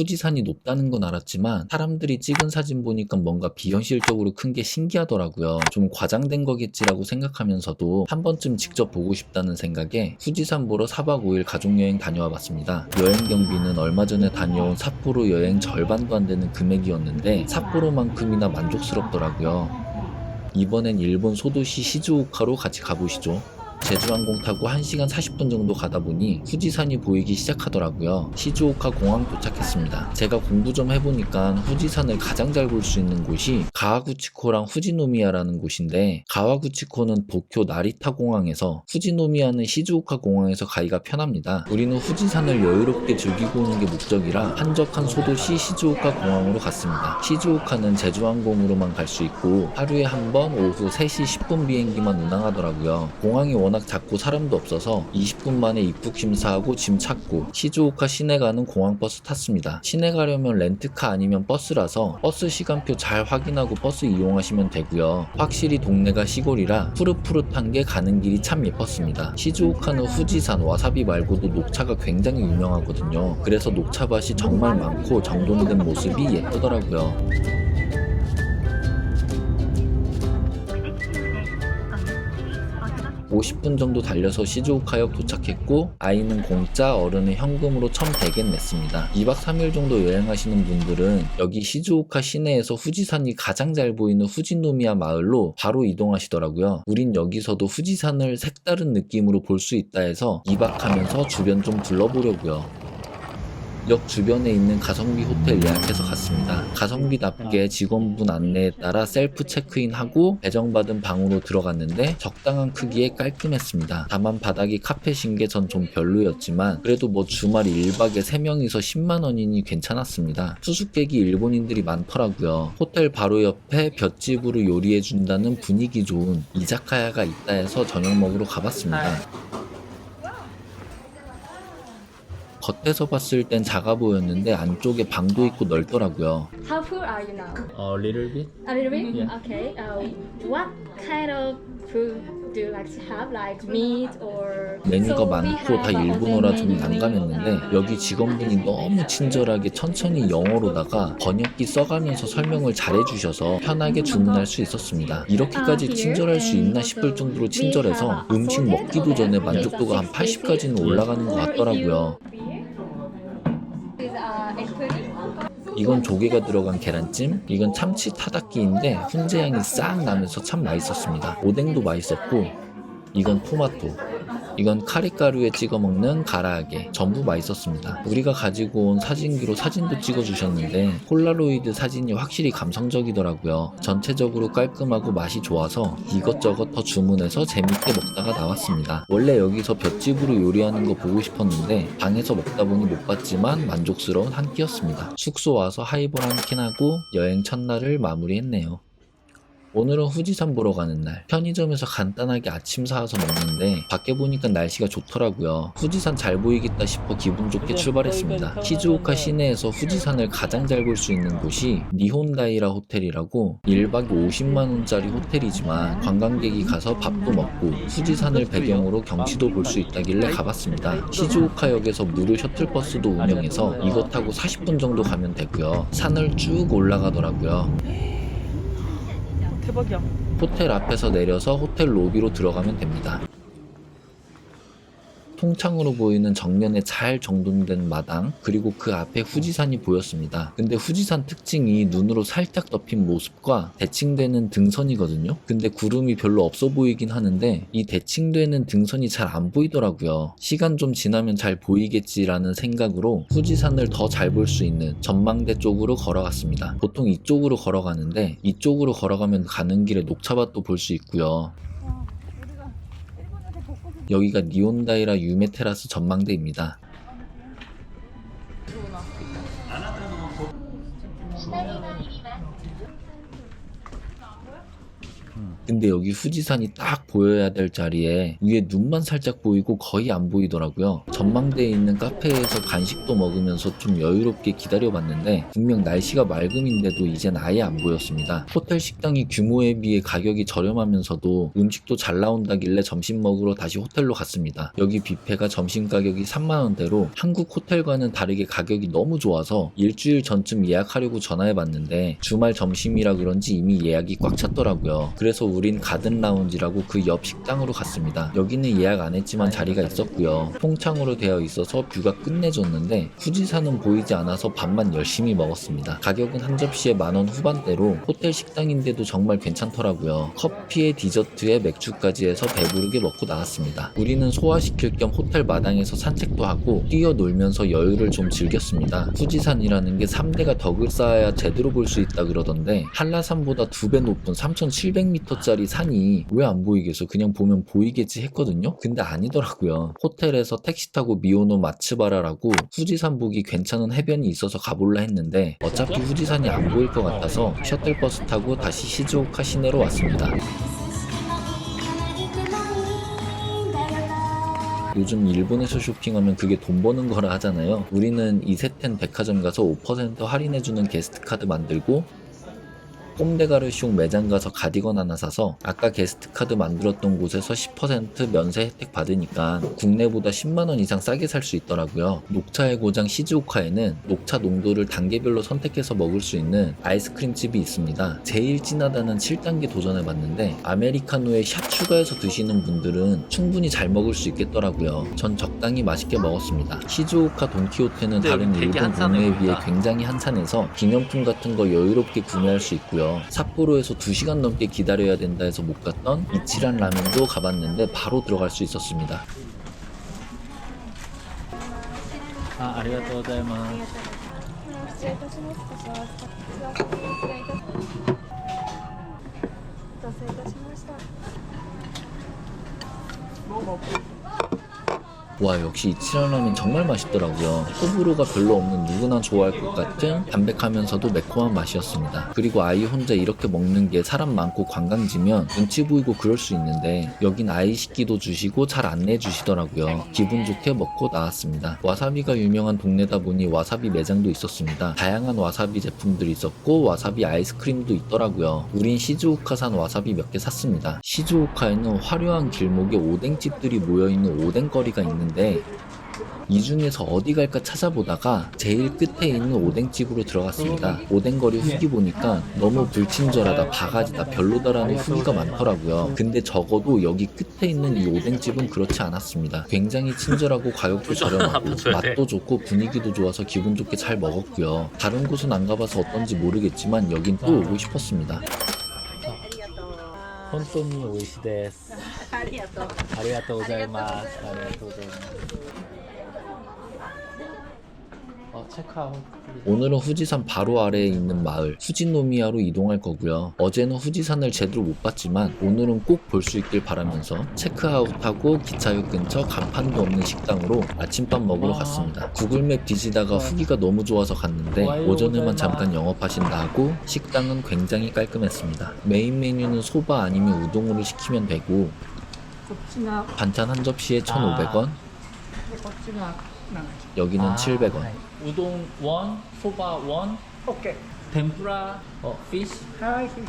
후지산이 높다는 건 알았지만 사람들이 찍은 사진 보니까 뭔가 비현실적으로 큰 게 신기하더라고요. 좀 과장된 거겠지라고 생각하면서도 한 번쯤 직접 보고 싶다는 생각에 후지산 보러 4박 5일 가족여행 다녀와 봤습니다. 여행 경비는 얼마 전에 다녀온 삿포로 여행 절반도 안 되는 금액이었는데 삿포로만큼이나 만족스럽더라고요. 이번엔 일본 소도시 시즈오카로 같이 가보시죠. 제주항공 타고 1시간 40분 정도 가다 보니 후지산이 보이기 시작하더라고요. 시즈오카 공항 도착했습니다. 제가 공부 좀 해보니까 후지산을 가장 잘 볼 수 있는 곳이 가와구치코랑 후지노미야라는 곳인데, 가와구치코는 도쿄 나리타 공항에서, 후지노미야는 시즈오카 공항에서 가기가 편합니다. 우리는 후지산을 여유롭게 즐기고 오는 게 목적이라 한적한 소도시 시즈오카 공항으로 갔습니다. 시즈오카는 제주항공으로만 갈 수 있고 하루에 한 번 오후 3시 10분 비행기만 운항하더라고요. 공항이 워낙 작고 사람도 없어서 20분 만에 입국 심사하고 짐 찾고 시즈오카 시내 가는 공항버스 탔습니다. 시내 가려면 렌트카 아니면 버스라서 버스 시간표 잘 확인하고 버스 이용하시면 되고요. 확실히 동네가 시골이라 푸릇푸릇한 게 가는 길이 참 예뻤습니다. 시즈오카는 후지산, 와사비 말고도 녹차가 굉장히 유명하거든요. 그래서 녹차밭이 정말 많고 정돈된 모습이 예쁘더라고요. 50분 정도 달려서 시즈오카역 도착했고, 아이는 공짜, 어른은 현금으로 1,100엔 냈습니다. 2박 3일 정도 여행하시는 분들은 여기 시즈오카 시내에서 후지산이 가장 잘 보이는 후지노미야 마을로 바로 이동하시더라고요. 우린 여기서도 후지산을 색다른 느낌으로 볼 수 있다 해서 2박하면서 주변 좀 둘러보려고요. 역 주변에 있는 가성비 호텔 예약해서 갔습니다. 가성비답게 직원분 안내에 따라 셀프 체크인하고 배정받은 방으로 들어갔는데 적당한 크기에 깔끔했습니다. 다만 바닥이 카펫인 게 전 좀 별로였지만 그래도 뭐 주말 1박에 3명이서 10만원이니 괜찮았습니다. 수수께끼 일본인들이 많더라고요. 호텔 바로 옆에 볏집으로 요리해준다는 분위기 좋은 이자카야가 있다 해서 저녁 먹으러 가봤습니다. 겉에서 봤을 땐 작아 보였는데 안쪽에 방도 있고 넓더라고요. How full are you now? A little bit? A little bit? Yeah. Okay. What kind of food do you like to have? Like meat or? 메뉴가 So we 많고 다 have 일본어라 좀 menu. 난감했는데 여기 직원분이 너무 친절하게 천천히 영어로다가 번역기 써가면서 설명을 잘해주셔서 편하게 주문할 수 있었습니다. 이렇게까지 친절할 수 있나 싶을 정도로 친절해서 음식 먹기도 전에 만족도가 한 80까지는 올라가는 것 같더라고요. 이건 조개가 들어간 계란찜, 이건 참치 타다키인데 훈제향이 싹 나면서 참 맛있었습니다. 오뎅도 맛있었고, 이건 토마토, 이건 카리가루에 찍어 먹는 가라아게, 전부 맛있었습니다. 우리가 가지고 온 사진기로 사진도 찍어주셨는데 폴라로이드 사진이 확실히 감성적이더라고요. 전체적으로 깔끔하고 맛이 좋아서 이것저것 더 주문해서 재밌게 먹다가 나왔습니다. 원래 여기서 볏집으로 요리하는 거 보고 싶었는데 방에서 먹다 보니 못 봤지만 만족스러운 한 끼였습니다. 숙소 와서 하이볼 한 캔 하고 여행 첫날을 마무리했네요. 오늘은 후지산 보러 가는 날, 편의점에서 간단하게 아침 사와서 먹는데 밖에 보니까 날씨가 좋더라고요. 후지산 잘 보이겠다 싶어 기분 좋게 출발했습니다. 시즈오카 시내에서 후지산을 가장 잘 볼 수 있는 곳이 니혼다이라 호텔이라고 1박에 50만원짜리 호텔이지만 관광객이 가서 밥도 먹고 후지산을 배경으로 경치도 볼 수 있다길래 가봤습니다. 시즈오카역에서 무료 셔틀버스도 운영해서 이거 타고 40분 정도 가면 되고요. 산을 쭉 올라가더라고요. 대박이야. 호텔 앞에서 내려서 호텔 로비로 들어가면 됩니다. 통창으로 보이는 정면에 잘 정돈된 마당, 그리고 그 앞에 후지산이 보였습니다. 근데 후지산 특징이 눈으로 살짝 덮인 모습과 대칭되는 등선이거든요. 근데 구름이 별로 없어 보이긴 하는데 이 대칭되는 등선이 잘 안 보이더라고요. 시간 좀 지나면 잘 보이겠지라는 생각으로 후지산을 더 잘 볼 수 있는 전망대 쪽으로 걸어갔습니다. 보통 이쪽으로 걸어가는데 이쪽으로 걸어가면 가는 길에 녹차밭도 볼 수 있고요. 여기가 니혼다이라 유메테라스 전망대입니다. 근데 여기 후지산이 딱 보여야 될 자리에 위에 눈만 살짝 보이고 거의 안 보이더라고요. 전망대에 있는 카페에서 간식도 먹으면서 좀 여유롭게 기다려봤는데 분명 날씨가 맑음인데도 이젠 아예 안 보였습니다. 호텔 식당이 규모에 비해 가격이 저렴하면서도 음식도 잘 나온다길래 점심 먹으러 다시 호텔로 갔습니다. 여기 뷔페가 점심 가격이 3만원대로 한국 호텔과는 다르게 가격이 너무 좋아서 일주일 전쯤 예약하려고 전화해봤는데 주말 점심이라 그런지 이미 예약이 꽉 찼더라고요. 그래서 우린 가든 라운지라고 그 옆 식당으로 갔습니다. 여기는 예약 안 했지만 자리가 있었고요. 통창으로 되어 있어서 뷰가 끝내줬는데 후지산은 보이지 않아서 밥만 열심히 먹었습니다. 가격은 한 접시에 10,000원 후반대로 호텔 식당인데도 정말 괜찮더라고요. 커피에 디저트에 맥주까지 해서 배부르게 먹고 나왔습니다. 우리는 소화시킬 겸 호텔 마당에서 산책도 하고 뛰어놀면서 여유를 좀 즐겼습니다. 후지산이라는 게 3대가 덕을 쌓아야 제대로 볼 수 있다 그러던데 한라산보다 2배 높은 3,700m짜리 산이 왜 안 보이겠어? 그냥 보면 보이겠지 했거든요? 근데 아니더라고요. 호텔에서 택시 타고 미오노 마츠바라라고 후지산 보기 괜찮은 해변이 있어서 가볼라 했는데 어차피 후지산이 안 보일 것 같아서 셔틀버스 타고 다시 시즈오카 시내로 왔습니다. 요즘 일본에서 쇼핑하면 그게 돈 버는 거라 하잖아요. 우리는 이세텐 백화점 가서 5% 할인해주는 게스트카드 만들고 꼼데가르숑 매장 가서 가디건 하나 사서 아까 게스트카드 만들었던 곳에서 10% 면세 혜택 받으니까 국내보다 10만원 이상 싸게 살 수 있더라고요. 녹차의 고장 시즈오카에는 녹차 농도를 단계별로 선택해서 먹을 수 있는 아이스크림 집이 있습니다. 제일 진하다는 7단계 도전해봤는데 아메리카노에 샷 추가해서 드시는 분들은 충분히 잘 먹을 수 있겠더라고요. 전 적당히 맛있게 먹었습니다. 시즈오카 돈키호테는 다른 일본 동네에 비해 굉장히 한산해서 기념품 같은 거 여유롭게 구매할 수 있고요. 삿포로에서 2시간 넘게 기다려야 된다 해서 못 갔던 이치란 라면도 가봤는데 바로 들어갈 수 있었습니다. 아리가토우고자이마스. 失礼いたします。こちらお待ちください。お待たせいたしました。 와, 역시 이치란 라면 정말 맛있더라고요. 호불호가 별로 없는 누구나 좋아할 것 같은 담백하면서도 매콤한 맛이었습니다. 그리고 아이 혼자 이렇게 먹는 게 사람 많고 관광지면 눈치 보이고 그럴 수 있는데 여긴 아이 식기도 주시고 잘 안내해 주시더라고요. 기분 좋게 먹고 나왔습니다. 와사비가 유명한 동네다 보니 와사비 매장도 있었습니다. 다양한 와사비 제품들이 있었고 와사비 아이스크림도 있더라고요. 우린 시즈오카산 와사비 몇 개 샀습니다. 시즈오카에는 화려한 길목에 오뎅집들이 모여있는 오뎅거리가 있는데 이 중에서 어디 갈까 찾아보다가 제일 끝에 있는 오뎅집으로 들어갔습니다. 오뎅거리 후기 보니까 너무 불친절하다, 바가지다, 별로다라는 후기가 많더라고요. 근데 적어도 여기 끝에 있는 이 오뎅집은 그렇지 않았습니다. 굉장히 친절하고 가격도 저렴하고 맛도 좋고 분위기도 좋아서 기분 좋게 잘 먹었고요. 다른 곳은 안 가봐서 어떤지 모르겠지만 여긴 또 오고 싶었습니다. 本当に美味しいです。ありがとうございます。ありがとうございます。 체크아웃. 오늘은 후지산 바로 아래에 있는 마을 후지노미야로 이동할 거고요. 어제는 후지산을 제대로 못 봤지만 오늘은 꼭 볼 수 있길 바라면서 체크아웃하고 기차역 근처 간판도 없는 식당으로 아침밥 먹으러 갔습니다. 구글맵 뒤지다가 후기가 너무 좋아서 갔는데 오전에만 잠깐 영업하신다 하고 식당은 굉장히 깔끔했습니다. 메인 메뉴는 소바 아니면 우동으로 시키면 되고 반찬 한 접시에 1,500원, 여기는 700원. 우동 원, 소바 원, 오케이. 템푸라, 피쉬. 하이, 피쉬.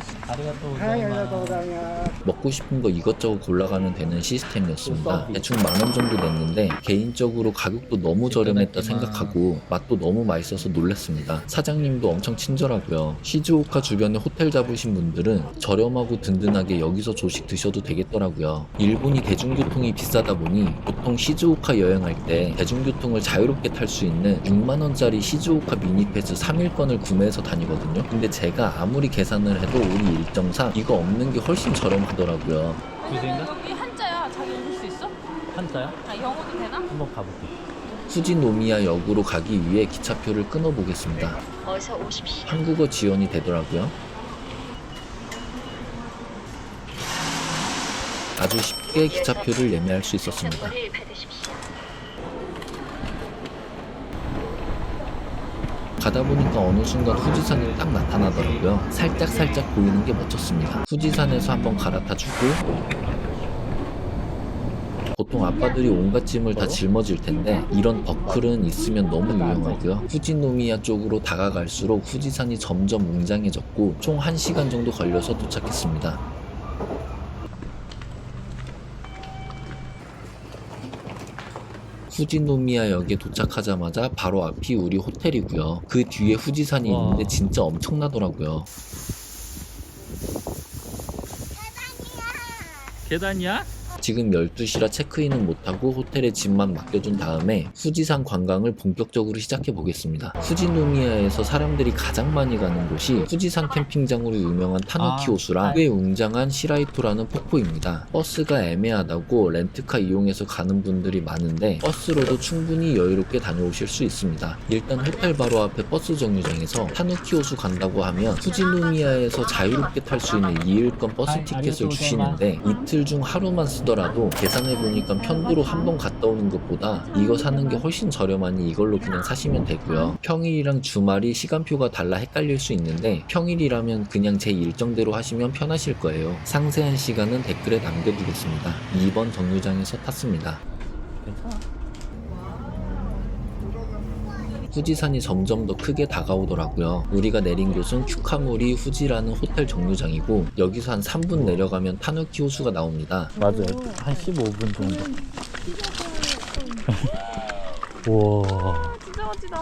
하이, 아리가토우고자이마스. 먹고 싶은 거 이것저것 골라가면 되는 시스템이었습니다. 대충 10,000원 정도 냈는데 개인적으로 가격도 너무 저렴했다 생각하고 맛도 너무 맛있어서 놀랐습니다. 사장님도 엄청 친절하고요. 시즈오카 주변에 호텔 잡으신 분들은 저렴하고 든든하게 여기서 조식 드셔도 되겠더라고요. 일본이 대중교통이 비싸다 보니 보통 시즈오카 여행할 때 대중교통을 자유롭게 탈 수 있는 6만원짜리 시즈오카 미니패스 3일권을 구매해서 다니거든요. 근데 제가 아무리 계산을 해도 우리 일정상 이거 없는 게 훨씬 저렴하더라고요. 여기 한자야. 자기 읽을 수 있어? 한자야? 아, 영어도 되나? 한번 가볼게. 후지노미야 역으로 가기 위해 기차표를 끊어보겠습니다. 어서 오십시오. 한국어 지원이 되더라고요. 아주 쉽게 기차표를 예매할 수 있었습니다. 받으십시오. 가다 보니까 어느 순간 후지산이 딱 나타나더라고요. 살짝 보이는 게 멋졌습니다. 후지산에서 한번 갈아타주고 보통 아빠들이 온갖 짐을 다 짊어질 텐데 이런 버클은 있으면 너무 유용하고요. 후지노미야 쪽으로 다가갈수록 후지산이 점점 웅장해졌고 총 1시간 정도 걸려서 도착했습니다. 후지노미야역에 도착하자마자 바로 앞이 우리 호텔이고요. 그 뒤에 후지산이 와. 있는데 진짜 엄청나더라고요. 계단이야? 지금 12시라 체크인은 못하고 호텔에 짐만 맡겨둔 다음에 후지산 관광을 본격적으로 시작해 보겠습니다. 후지노미야에서 사람들이 가장 많이 가는 곳이 후지산 캠핑장으로 유명한 타누키호수랑 꽤 웅장한 시라이토라는 폭포입니다. 버스가 애매하다고 렌트카 이용해서 가는 분들이 많은데 버스로도 충분히 여유롭게 다녀오실 수 있습니다. 일단 호텔 바로 앞에 버스 정류장에서 타누키호수 간다고 하면 후지노미야에서 자유롭게 탈 수 있는 2일권 버스 티켓을 주시는데 이틀 중 하루만 쓰더라도 계산해보니까 편도로 한 번 갔다 오는 것보다 이거 사는 게 훨씬 저렴하니 이걸로 그냥 사시면 되고요. 평일이랑 주말이 시간표가 달라 헷갈릴 수 있는데 평일이라면 그냥 제 일정대로 하시면 편하실 거예요. 상세한 시간은 댓글에 남겨두겠습니다. 2번 정류장에서 탔습니다. 괜찮아. 후지산이 점점 더 크게 다가오더라고요. 우리가 내린 곳은 큐카무리 후지라는 호텔 정류장이고 여기서 한 3분 내려가면 타누키 호수가 나옵니다. 맞아요. 한 15분 정도. 우와. 진짜 멋지다.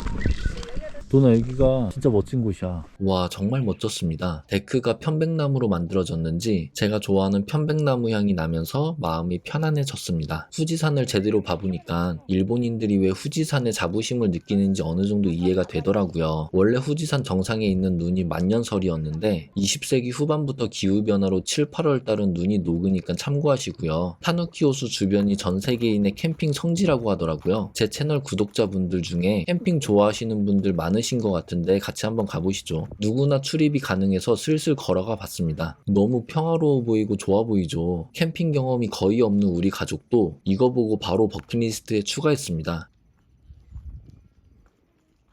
도나 여기가 진짜 멋진 곳이야. 와, 정말 멋졌습니다. 데크가 편백나무로 만들어졌는지 제가 좋아하는 편백나무 향이 나면서 마음이 편안해졌습니다. 후지산을 제대로 봐보니까 일본인들이 왜 후지산에 자부심을 느끼는지 어느 정도 이해가 되더라고요. 원래 후지산 정상에 있는 눈이 만년설이었는데 20세기 후반부터 기후변화로 7, 8월 달은 눈이 녹으니까 참고하시고요. 타누키호수 주변이 전 세계인의 캠핑 성지라고 하더라고요. 제 채널 구독자분들 중에 캠핑 좋아하시는 분들 많으신 것 같은데 같이 한번 가보시죠. 누구나 출입이 가능해서 슬슬 걸어가 봤습니다. 너무 평화로워 보이고 좋아 보이죠. 캠핑 경험이 거의 없는 우리 가족도 이거 보고 바로 버킷리스트에 추가했습니다.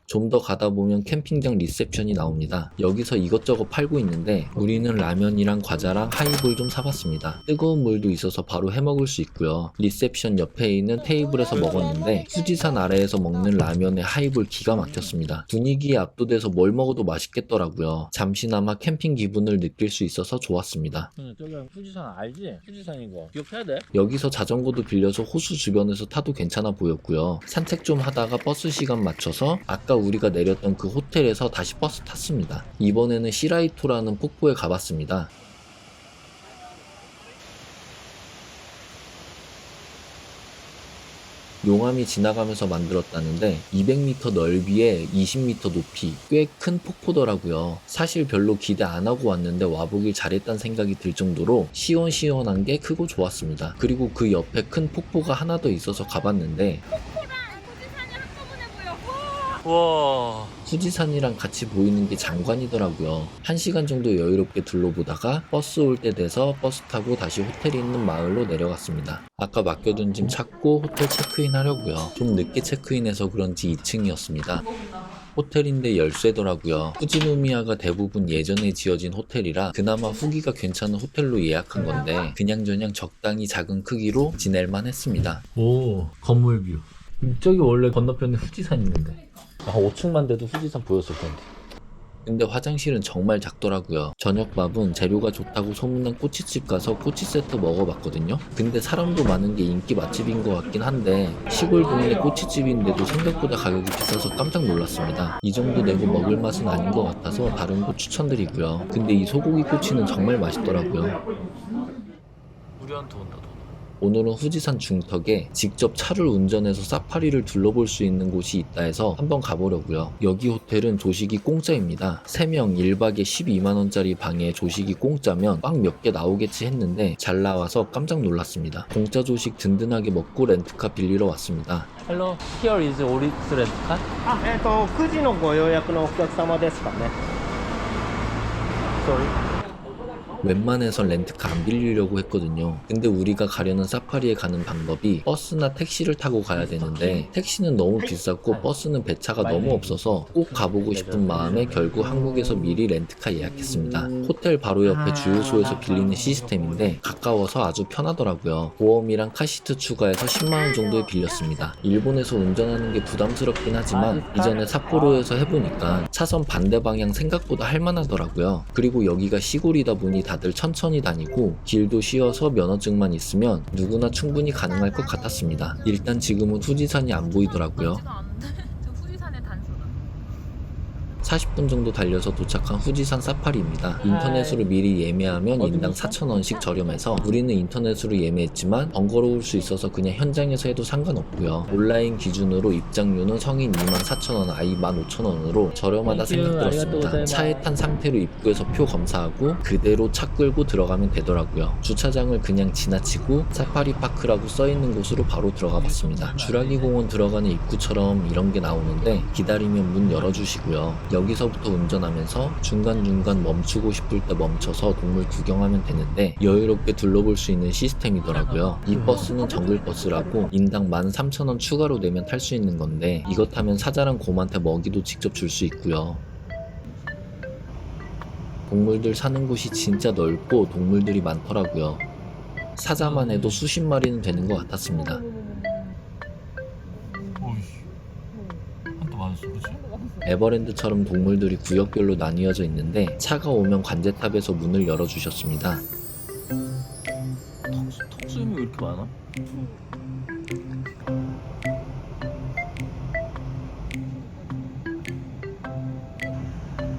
좀 더 가다 보면 캠핑장 리셉션이 나옵니다. 여기서 이것저것 팔고 있는데 우리는 라면이랑 과자랑 하이볼 좀 사봤습니다. 뜨거운 물도 있어서 바로 해먹을 수 있고요. 리셉션 옆에 있는 테이블에서 먹었는데 후지산 아래에서 먹는 라면에 하이볼 기가 막혔습니다. 분위기에 압도돼서 뭘 먹어도 맛있겠더라고요. 잠시나마 캠핑 기분을 느낄 수 있어서 좋았습니다. 저기 후지산 알지? 후지산 이거 기억해야 돼? 여기서 자전거도 빌려서 호수 주변에서 타도 괜찮아 보였고요. 산책 좀 하다가 버스 시간 맞춰서 아까 우리가 내렸던 그 호텔에서 다시 버스 탔습니다. 이번에는 시라이토라는 폭포에 가봤습니다. 용암이 지나가면서 만들었다는데 200m 넓이에 20m 높이 꽤 큰 폭포더라고요. 사실 별로 기대 안 하고 왔는데 와보길 잘했다는 생각이 들 정도로 시원시원한 게 크고 좋았습니다. 그리고 그 옆에 큰 폭포가 하나 더 있어서 가봤는데 와. 후지산이랑 같이 보이는 게 장관이더라고요. 1시간 정도 여유롭게 둘러보다가 버스 올 때 돼서 버스 타고 다시 호텔이 있는 마을로 내려갔습니다. 아까 맡겨둔 짐 찾고 호텔 체크인 하려고요. 좀 늦게 체크인해서 그런지 2층이었습니다. 호텔인데 열쇠더라고요. 후지노미야가 대부분 예전에 지어진 호텔이라 그나마 후기가 괜찮은 호텔로 예약한 건데 그냥저냥 적당히 작은 크기로 지낼만 했습니다. 오, 건물 뷰. 저기 원래 건너편에 후지산 있는데. 한 5층만 돼도 후지산 보였을 텐데. 근데 화장실은 정말 작더라고요. 저녁밥은 재료가 좋다고 소문난 꼬치집 가서 꼬치 세트 먹어봤거든요. 근데 사람도 많은 게 인기 맛집인 것 같긴 한데 시골 동네 꼬치집인데도 생각보다 가격이 비싸서 깜짝 놀랐습니다. 이 정도 내고 먹을 맛은 아닌 것 같아서 다른 곳 추천드리고요. 근데 이 소고기 꼬치는 정말 맛있더라고요. 우리한테 온다. 오늘은 후지산 중턱에 직접 차를 운전해서 사파리를 둘러볼 수 있는 곳이 있다 해서 한번 가보려고요. 여기 호텔은 조식이 공짜입니다. 3명 1박에 12만원짜리 방에 조식이 공짜면 빵 몇 개 나오겠지 했는데 잘 나와서 깜짝 놀랐습니다. 공짜 조식 든든하게 먹고 렌트카 빌리러 왔습니다. Hello, here is 오리스 렌트카? 9時のご予約のお客様ですかね。 Sorry. 웬만해선 렌트카 안 빌리려고 했거든요. 근데 우리가 가려는 사파리에 가는 방법이 버스나 택시를 타고 가야 되는데 택시는 너무 비쌌고 버스는 배차가 너무 없어서 꼭 가보고 싶은 마음에 결국 한국에서 미리 렌트카 예약했습니다. 호텔 바로 옆에 주유소에서 빌리는 시스템인데 가까워서 아주 편하더라고요. 보험이랑 카시트 추가해서 10만원 정도에 빌렸습니다. 일본에서 운전하는 게 부담스럽긴 하지만 이전에 삿포로에서 해보니까 차선 반대 방향 생각보다 할만하더라고요. 그리고 여기가 시골이다 보니 다들 천천히 다니고 길도 쉬어서 면허증만 있으면 누구나 충분히 가능할 것 같았습니다. 일단 지금은 후지산이 안 보이더라고요. 저 후지산의 단소다. 40분 정도 달려서 도착한 후지산 사파리입니다. 인터넷으로 미리 예매하면 인당 4,000원씩 저렴해서 우리는 인터넷으로 예매했지만 번거로울 수 있어서 그냥 현장에서 해도 상관없고요. 온라인 기준으로 입장료는 성인 24,000원, 아이 15,000원으로 저렴하다 생각들었습니다. 차에 탄 상태로 입구에서 표 검사하고 그대로 차 끌고 들어가면 되더라고요. 주차장을 그냥 지나치고 사파리 파크라고 써있는 곳으로 바로 들어가 봤습니다. 주라기 공원 들어가는 입구처럼 이런 게 나오는데 기다리면 문 열어주시고요. 여기서부터 운전하면서 중간중간 멈추고 싶을 때 멈춰서 동물 구경하면 되는데 여유롭게 둘러볼 수 있는 시스템이더라고요. 이 버스는 정글버스라고 인당 13,000원 추가로 내면 탈 수 있는 건데 이거 타면 사자랑 곰한테 먹이도 직접 줄 수 있고요. 동물들 사는 곳이 진짜 넓고 동물들이 많더라고요. 사자만 해도 수십 마리는 되는 것 같았습니다. 한대 맞았어, 그렇지? 에버랜드처럼 동물들이 구역별로 나뉘어져 있는데 차가 오면 관제탑에서 문을 열어주셨습니다. 턱수염이 왜 이렇게 많아?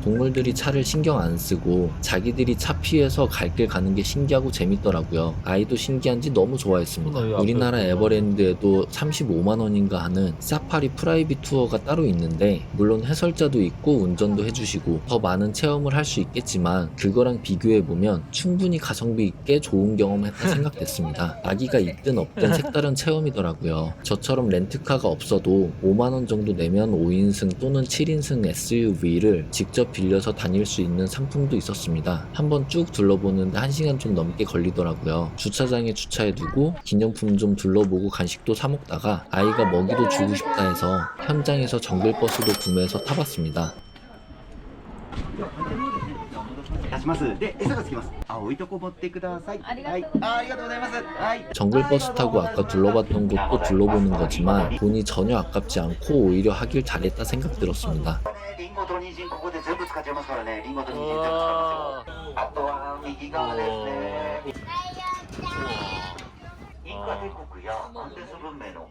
동물들이 차를 신경 안 쓰고 자기들이 차 피해서 갈 길 가는 게 신기하고 재밌더라고요. 아이도 신기한지 너무 좋아했습니다. 우리나라 에버랜드에도 35만원인가 하는 사파리 프라이빗 투어가 따로 있는데 물론 해설자도 있고 운전도 해주시고 더 많은 체험을 할 수 있겠지만 그거랑 비교해보면 충분히 가성비 있게 좋은 경험을 했다 생각됐습니다. 아기가 있든 없든 색다른 체험이더라고요. 저처럼 렌트카가 없어도 5만원 정도 내면 5인승 또는 7인승 SUV를 직접 빌려서 다닐 수 있는 상품도 있었습니다. 한번 쭉 둘러보는데 1시간 좀 넘게 걸리더라고요. 주차장에 주차해두고 기념품 좀 둘러보고 간식도 사 먹다가 아이가 먹이도 주고 싶다 해서 현장에서 정글버스도 구매해서 타봤습니다. 出します。で、餌がつきます。あ、置いとこ持ってください。ありがとうはい、ありがとうございます。はい。 정글버스 타고 아까 둘러봤던 곳도 둘러보는 거지만 돈이 전혀 아깝지 않고 오히려 하길 잘했다 생각 들었습니다. リンゴとニンジンここで全部使っちゃいますからね。リンゴとニンジン全部使いますよ。あとは右側ですね。インカ帝国やアンデス文明の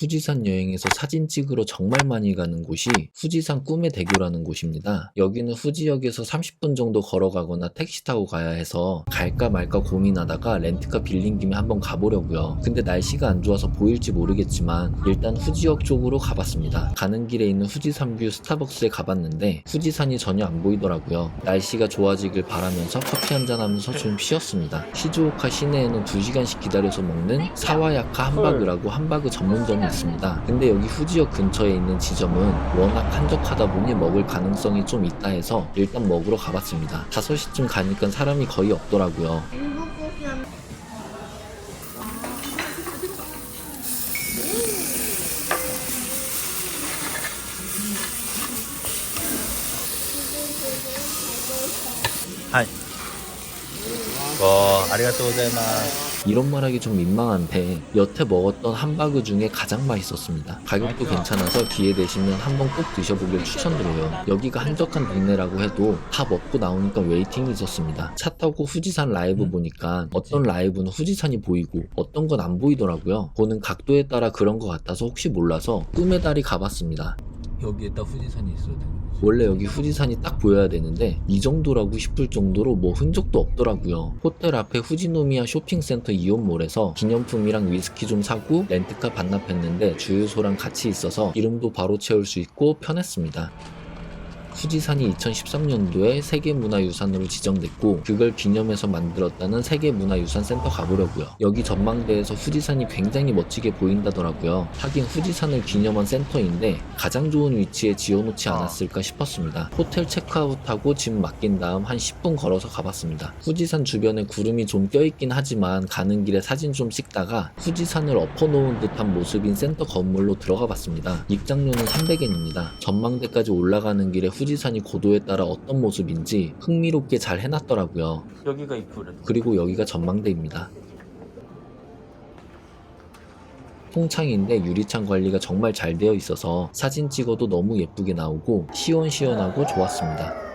후지산 여행에서 사진 찍으러 정말 많이 가는 곳이 후지산 꿈의 대교라는 곳입니다. 여기는 후지역에서 30분 정도 걸어가거나 택시 타고 가야 해서 갈까 말까 고민하다가 렌트카 빌린 김에 한번 가보려고요. 근데 날씨가 안 좋아서 보일지 모르겠지만 일단 후지역 쪽으로 가봤습니다. 가는 길에 있는 후지산뷰 스타벅스에 가봤는데 후지산이 전혀 안 보이더라고요. 날씨가 좋아지길 바라면서 커피 한잔 하면서 좀 쉬었습니다. 시즈오카 시내에는 2시간씩 기다려서 먹는 사와야카 함바그라고 함바그 전문점이 있습니다. 근데 여기 후지역 근처에 있는 지점은 워낙 한적하다 보니 먹을 가능성이 좀 있다 해서 일단 먹으러 가봤습니다. 5시쯤 가니까 사람이 거의 없더라고요. 하이. 와, 아리가또 고자이마스. 이런 말하기 좀 민망한데 여태 먹었던 함바그 중에 가장 맛있었습니다. 가격도 괜찮아서 기회 되시면 한번 꼭 드셔보길 추천드려요. 여기가 한적한 동네라고 해도 다 먹고 나오니까 웨이팅이 있었습니다. 차 타고 후지산 라이브 보니까 어떤 라이브는 후지산이 보이고 어떤 건 안 보이더라고요. 보는 각도에 따라 그런 것 같아서 혹시 몰라서 꿈의 달이 가봤습니다. 여기에다 후지산이 있어야 돼. 원래 여기 후지산이 딱 보여야 되는데 이 정도라고 싶을 정도로 뭐 흔적도 없더라고요. 호텔 앞에 후지노미야 쇼핑센터 이온몰에서 기념품이랑 위스키 좀 사고 렌트카 반납했는데 주유소랑 같이 있어서 기름도 바로 채울 수 있고 편했습니다. 후지산이 2013년도에 세계문화유산으로 지정됐고 그걸 기념해서 만들었다는 세계문화유산센터 가보려고요. 여기 전망대에서 후지산이 굉장히 멋지게 보인다더라고요. 하긴 후지산을 기념한 센터인데 가장 좋은 위치에 지어놓지 않았을까 싶었습니다. 호텔 체크아웃하고 짐 맡긴 다음 한 10분 걸어서 가봤습니다. 후지산 주변에 구름이 좀 껴있긴 하지만 가는 길에 사진 좀 찍다가 후지산을 엎어놓은 듯한 모습인 센터 건물로 들어가 봤습니다. 입장료는 300엔입니다. 전망대까지 올라가는 길에 후지산이 고도에 따라 어떤 모습인지 흥미롭게 잘 해놨더라고요. 여기가 입구래. 그리고 여기가 전망대입니다. 통창인데 유리창 관리가 정말 잘 되어 있어서 사진 찍어도 너무 예쁘게 나오고 시원시원하고 좋았습니다.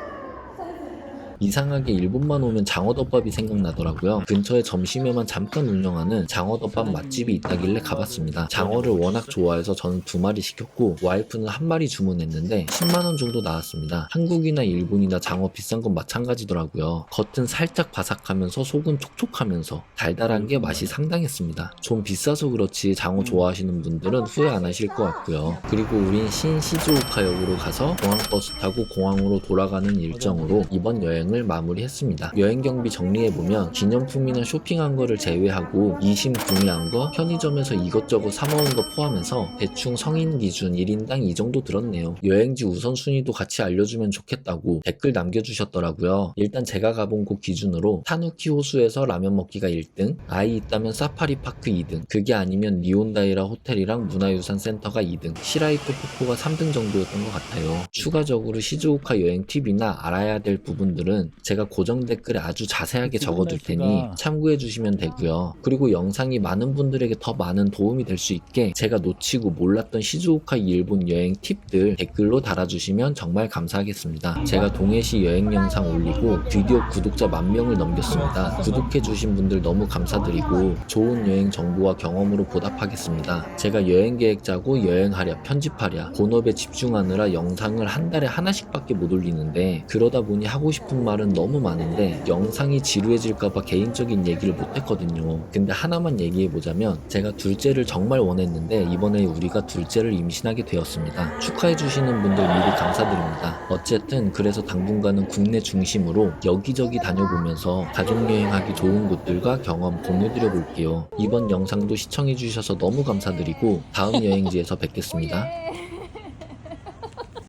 이상하게 일본만 오면 장어덮밥이 생각나더라고요. 근처에 점심에만 잠깐 운영하는 장어덮밥 맛집이 있다길래 가봤습니다. 장어를 워낙 좋아해서 저는 2마리 시켰고 와이프는 1마리 주문했는데 10만원 정도 나왔습니다. 한국이나 일본이나 장어 비싼 건 마찬가지더라고요. 겉은 살짝 바삭하면서 속은 촉촉하면서 달달한 게 맛이 상당했습니다. 좀 비싸서 그렇지 장어 좋아하시는 분들은 후회 안 하실 것 같고요. 그리고 우린 시즈오카역으로 가서 공항버스 타고 공항으로 돌아가는 일정으로 이번 여행을 마무리했습니다. 여행 경비 정리해보면 기념품이나 쇼핑한 거를 제외하고 이심 구매한 거, 편의점에서 이것저것 사먹은 거 포함해서 대충 성인 기준 1인당 이 정도 들었네요. 여행지 우선순위도 같이 알려주면 좋겠다고 댓글 남겨주셨더라고요. 일단 제가 가본 곳 기준으로 타누키 호수에서 라면 먹기가 1등, 아이 있다면 사파리파크 2등, 그게 아니면 리온다이라 호텔이랑 문화유산 센터가 2등, 시라이토 폭포가 3등 정도였던 것 같아요. 추가적으로 시즈오카 여행 팁이나 알아야 될 부분들은 제가 고정 댓글에 아주 자세하게 적어둘 테니 참고해 주시면 되고요. 그리고 영상이 많은 분들에게 더 많은 도움이 될 수 있게 제가 놓치고 몰랐던 시즈오카 일본 여행 팁들 댓글로 달아주시면 정말 감사하겠습니다. 제가 동해시 여행 영상 올리고 드디어 구독자 10,000명을 넘겼습니다. 구독해 주신 분들 너무 감사드리고 좋은 여행 정보와 경험으로 보답하겠습니다. 제가 여행 계획 짜고 여행하랴 편집하랴 본업에 집중하느라 영상을 한 달에 하나씩밖에 못 올리는데 그러다 보니 하고 싶은 말은 너무 많은데 영상이 지루해질까봐 개인적인 얘기를 못했거든요. 근데 하나만 얘기해보자면 제가 둘째를 정말 원했는데 이번에 우리가 둘째를 임신하게 되었습니다. 축하해주시는 분들 미리 감사드립니다. 어쨌든 그래서 당분간은 국내 중심으로 여기저기 다녀보면서 가족여행하기 좋은 곳들과 경험 공유드려 볼게요. 이번 영상도 시청해주셔서 너무 감사드리고 다음 여행지에서 뵙겠습니다.